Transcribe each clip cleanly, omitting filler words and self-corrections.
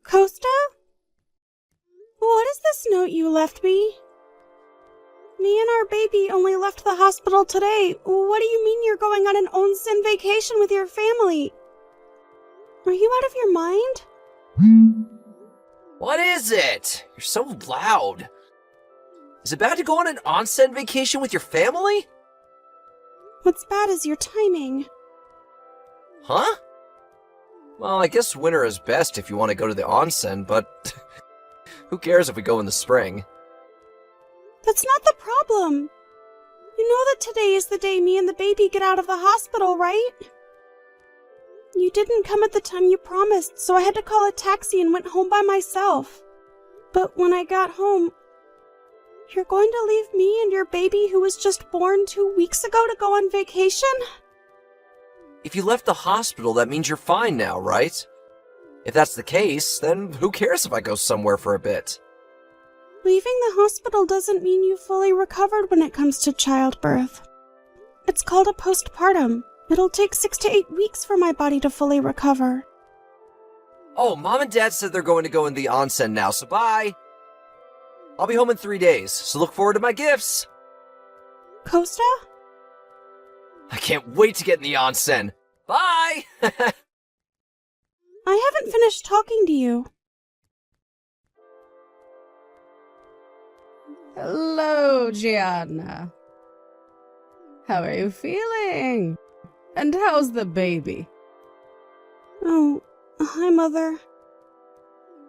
Costa? What is this note you left me? Me and our baby only left the hospital today. What do you mean you're going on an onsen vacation with your family? Are you out of your mind? What is it? You're so loud. Is it bad to go on an onsen vacation with your family? What's bad is your timing. Huh? Well, I guess winter is best if you want to go to the onsen, but who cares if we go in the spring? That's not the problem. You know that today is the day me and the baby get out of the hospital, right? You didn't come at the time you promised, so I had to call a taxi and went home by myself. But when I got home, you're going to leave me and your baby who was just born 2 weeks ago to go on vacation? If you left the hospital, that means you're fine now, right? If that's the case, then who cares if I go somewhere for a bit? Leaving the hospital doesn't mean you fully recovered when it comes to childbirth. It's called a postpartum. It'll take 6 to 8 weeks for my body to fully recover. Oh, Mom and Dad said they're going to go in the onsen now, so bye! I'll be home in 3 days, so look forward to my gifts! Costa? I can't wait to get in the onsen! Bye! I haven't finished talking to you. Hello, Gianna. How are you feeling? And how's the baby? Oh, hi, Mother.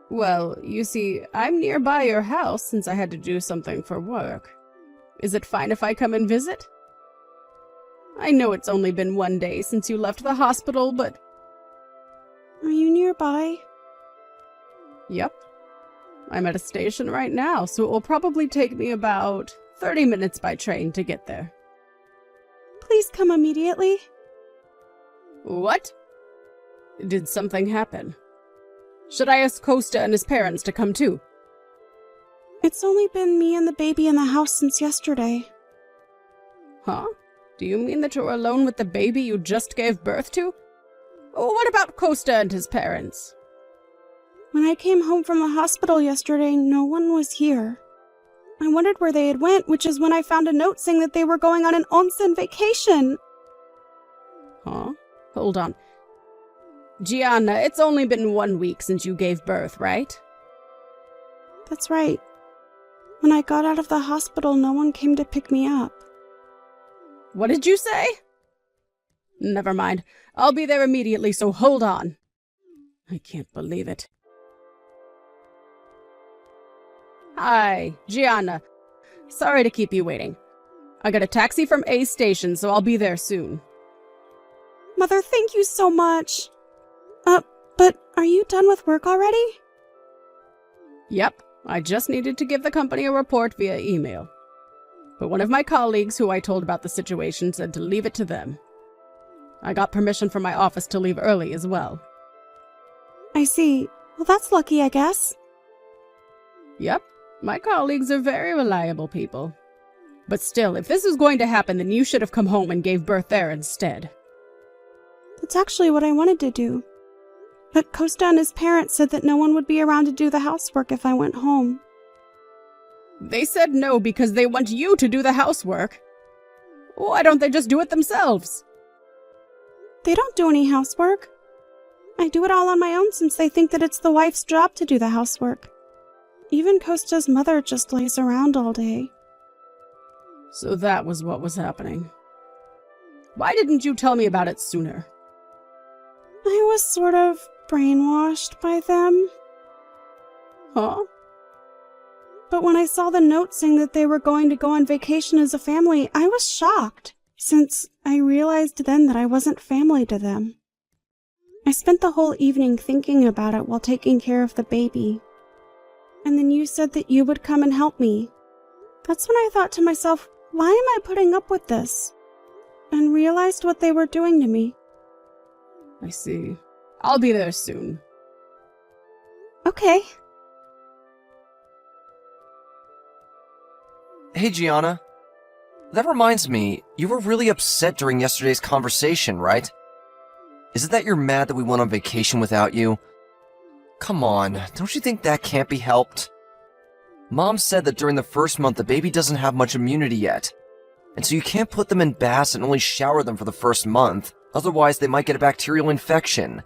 Well, you see, I'm nearby your house since I had to do something for work. Is it fine if I come and visit? I know it's only been 1 day since you left the hospital, but... Are you nearby? Yep. I'm at a station right now, so it will probably take me about 30 minutes by train to get there. Please come immediately. What? Did something happen? Should I ask Costa and his parents to come too? It's only been me and the baby in the house since yesterday. Huh? Do you mean that you're alone with the baby you just gave birth to? What about Costa and his parents? When I came home from the hospital yesterday, no one was here. I wondered where they had went, which is when I found a note saying that they were going on an onsen vacation. Huh? Hold on. Gianna, it's only been 1 week since you gave birth, right? That's right. When I got out of the hospital, no one came to pick me up. What did you say? Never mind. I'll be there immediately, so hold on. I can't believe it. Hi, Gianna. Sorry to keep you waiting. I got a taxi from A station, so I'll be there soon. Mother, thank you so much. But are you done with work already? Yep, I just needed to give the company a report via email. But one of my colleagues who I told about the situation said to leave it to them. I got permission from my office to leave early as well. I see. Well, that's lucky, I guess. Yep, my colleagues are very reliable people. But still, if this is going to happen, then you should have come home and gave birth there instead. That's actually what I wanted to do. But Costa and his parents said that no one would be around to do the housework if I went home. They said no because they want you to do the housework. Why don't they just do it themselves? They don't do any housework. I do it all on my own since they think that it's the wife's job to do the housework. Even Costa's mother just lays around all day. So that was what was happening. Why didn't you tell me about it sooner? I was sort of brainwashed by them. Huh? But when I saw the note saying that they were going to go on vacation as a family, I was shocked, since I realized then that I wasn't family to them. I spent the whole evening thinking about it while taking care of the baby. And then you said that you would come and help me. That's when I thought to myself, why am I putting up with this? And realized what they were doing to me. I see. I'll be there soon. Okay. Hey, Gianna. That reminds me, you were really upset during yesterday's conversation, right? Is it that you're mad that we went on vacation without you? Come on, don't you think that can't be helped? Mom said that during the first month the baby doesn't have much immunity yet, and so you can't put them in baths and only shower them for the first month, otherwise they might get a bacterial infection.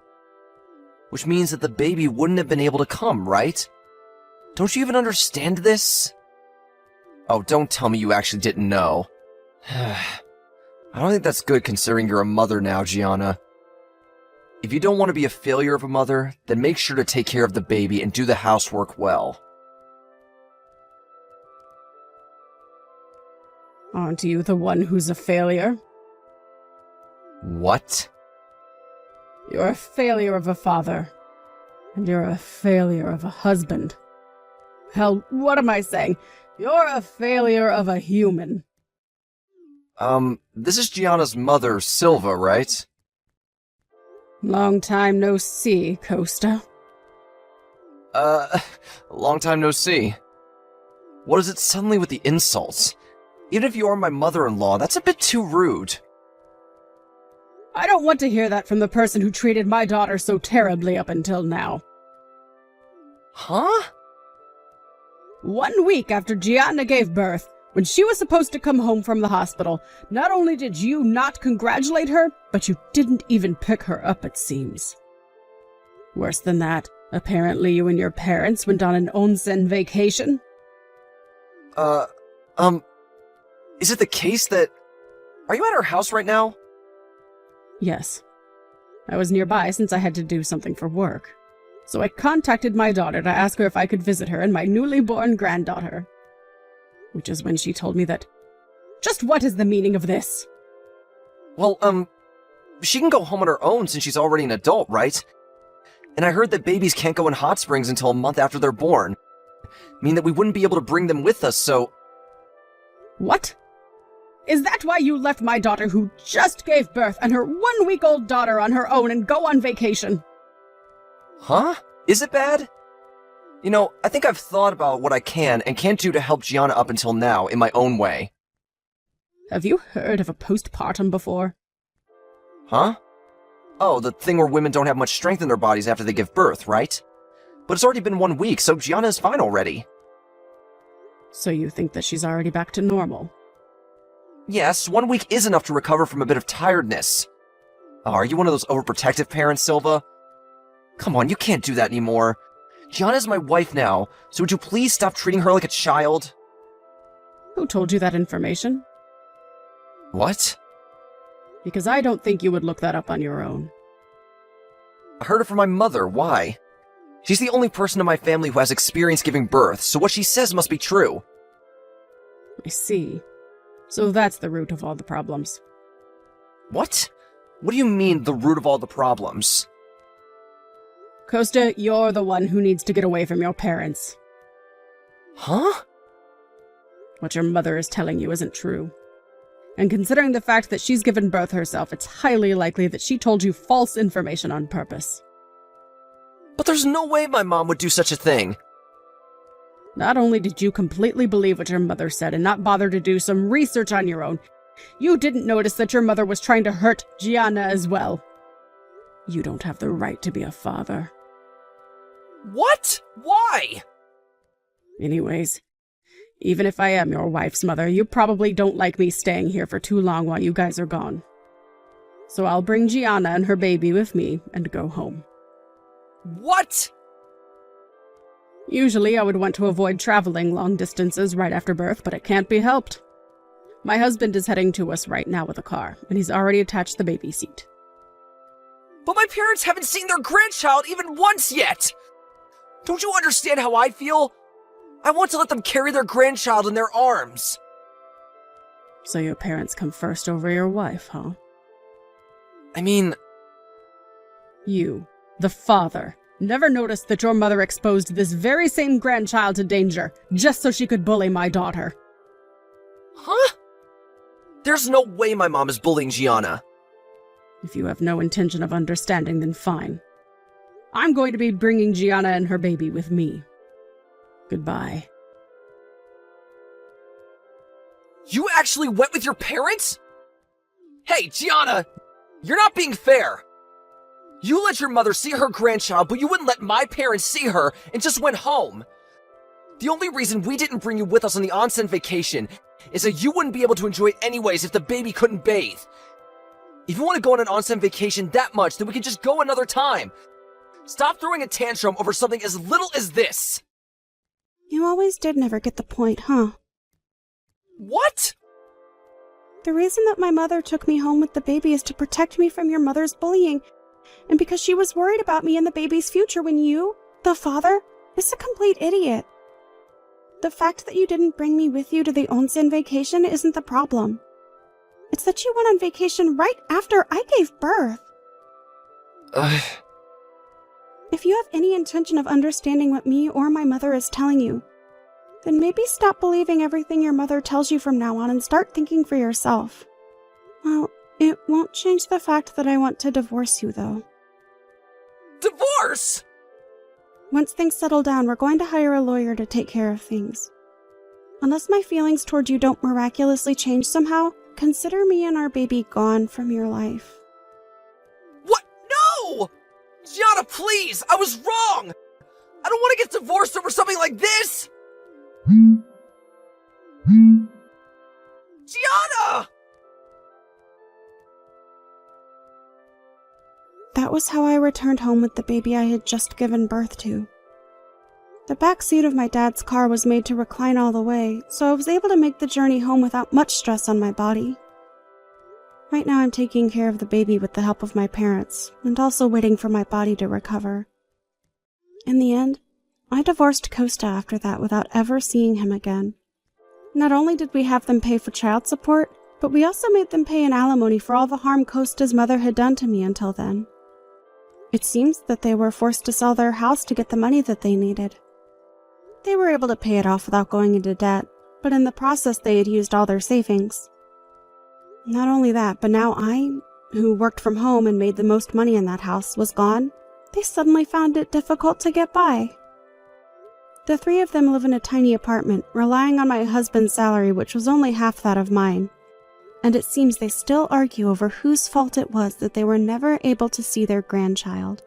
Which means that the baby wouldn't have been able to come, right? Don't you even understand this? Oh, don't tell me you actually didn't know. I don't think that's good considering you're a mother now, Gianna. If you don't want to be a failure of a mother, then make sure to take care of the baby and do the housework well. Aren't you the one who's a failure? What? You're a failure of a father. And you're a failure of a husband. Hell, what am I saying? You're a failure of a human. This is Gianna's mother, Silva, right? Long time no see, Costa. Long time no see. What is it suddenly with the insults? Even if you are my mother-in-law, that's a bit too rude. I don't want to hear that from the person who treated my daughter so terribly up until now. Huh? 1 week after Gianna gave birth, when she was supposed to come home from the hospital, not only did you not congratulate her, but you didn't even pick her up, it seems. Worse than that, apparently you and your parents went on an onsen vacation. Is it the case that... Are you at our house right now? Yes. I was nearby since I had to do something for work. So I contacted my daughter to ask her if I could visit her and my newly born granddaughter. Which is when she told me that... Just what is the meaning of this? Well, she can go home on her own since she's already an adult, right? And I heard that babies can't go in hot springs until a month after they're born. Mean that we wouldn't be able to bring them with us, so... What? Is that why you left my daughter who just gave birth and her 1-week-old daughter on her own and go on vacation? Huh? Is it bad? You know, I think I've thought about what I can and can't do to help Gianna up until now in my own way. Have you heard of a postpartum before? Huh? Oh, the thing where women don't have much strength in their bodies after they give birth, right? But it's already been 1 week, so Gianna is fine already. So you think that she's already back to normal? Yes, 1 week is enough to recover from a bit of tiredness. Oh, are you one of those overprotective parents, Silva? Come on, you can't do that anymore. Gianna's my wife now, so would you please stop treating her like a child? Who told you that information? What? Because I don't think you would look that up on your own. I heard it from my mother. Why? She's the only person in my family who has experience giving birth, so what she says must be true. I see. So that's the root of all the problems. What? What do you mean, the root of all the problems? Costa, you're the one who needs to get away from your parents. Huh? What your mother is telling you isn't true. And considering the fact that she's given birth herself, it's highly likely that she told you false information on purpose. But there's no way my mom would do such a thing. Not only did you completely believe what your mother said and not bother to do some research on your own, you didn't notice that your mother was trying to hurt Gianna as well. You don't have the right to be a father. What? Why? Anyways, even if I am your wife's mother, you probably don't like me staying here for too long while you guys are gone. So I'll bring Gianna and her baby with me and go home. What? Usually I would want to avoid traveling long distances right after birth, but it can't be helped. My husband is heading to us right now with a car, and he's already attached the baby seat. But my parents haven't seen their grandchild even once yet! Don't you understand how I feel? I want to let them carry their grandchild in their arms. So your parents come first over your wife, huh? I mean... You, the father, never noticed that your mother exposed this very same grandchild to danger, just so she could bully my daughter. Huh? There's no way my mom is bullying Gianna. If you have no intention of understanding, then fine. I'm going to be bringing Gianna and her baby with me. Goodbye. You actually went with your parents? Hey, Gianna! You're not being fair! You let your mother see her grandchild, but you wouldn't let my parents see her and just went home. The only reason we didn't bring you with us on the onsen vacation is that you wouldn't be able to enjoy it anyways if the baby couldn't bathe. If you want to go on an onsen vacation that much, then we can just go another time. Stop throwing a tantrum over something as little as this. You always did never get the point, huh? What? The reason that my mother took me home with the baby is to protect me from your mother's bullying, and because she was worried about me and the baby's future when you, the father, is a complete idiot. The fact that you didn't bring me with you to the onsen vacation isn't the problem. It's that you went on vacation right after I gave birth. If you have any intention of understanding what me or my mother is telling you, then maybe stop believing everything your mother tells you from now on and start thinking for yourself. Well, it won't change the fact that I want to divorce you, though. Divorce? Once things settle down, we're going to hire a lawyer to take care of things. Unless my feelings toward you don't miraculously change somehow, consider me and our baby gone from your life. What? No! Gianna, please! I was wrong! I don't want to get divorced over something like this! Gianna! That was how I returned home with the baby I had just given birth to. The back seat of my dad's car was made to recline all the way, so I was able to make the journey home without much stress on my body. Right now I'm taking care of the baby with the help of my parents, and also waiting for my body to recover. In the end, I divorced Costa after that without ever seeing him again. Not only did we have them pay for child support, but we also made them pay an alimony for all the harm Costa's mother had done to me until then. It seems that they were forced to sell their house to get the money that they needed. They were able to pay it off without going into debt, but in the process they had used all their savings. Not only that, but now I, who worked from home and made the most money in that house, was gone. They suddenly found it difficult to get by. The three of them live in a tiny apartment, relying on my husband's salary, which was only half that of mine. And it seems they still argue over whose fault it was that they were never able to see their grandchild.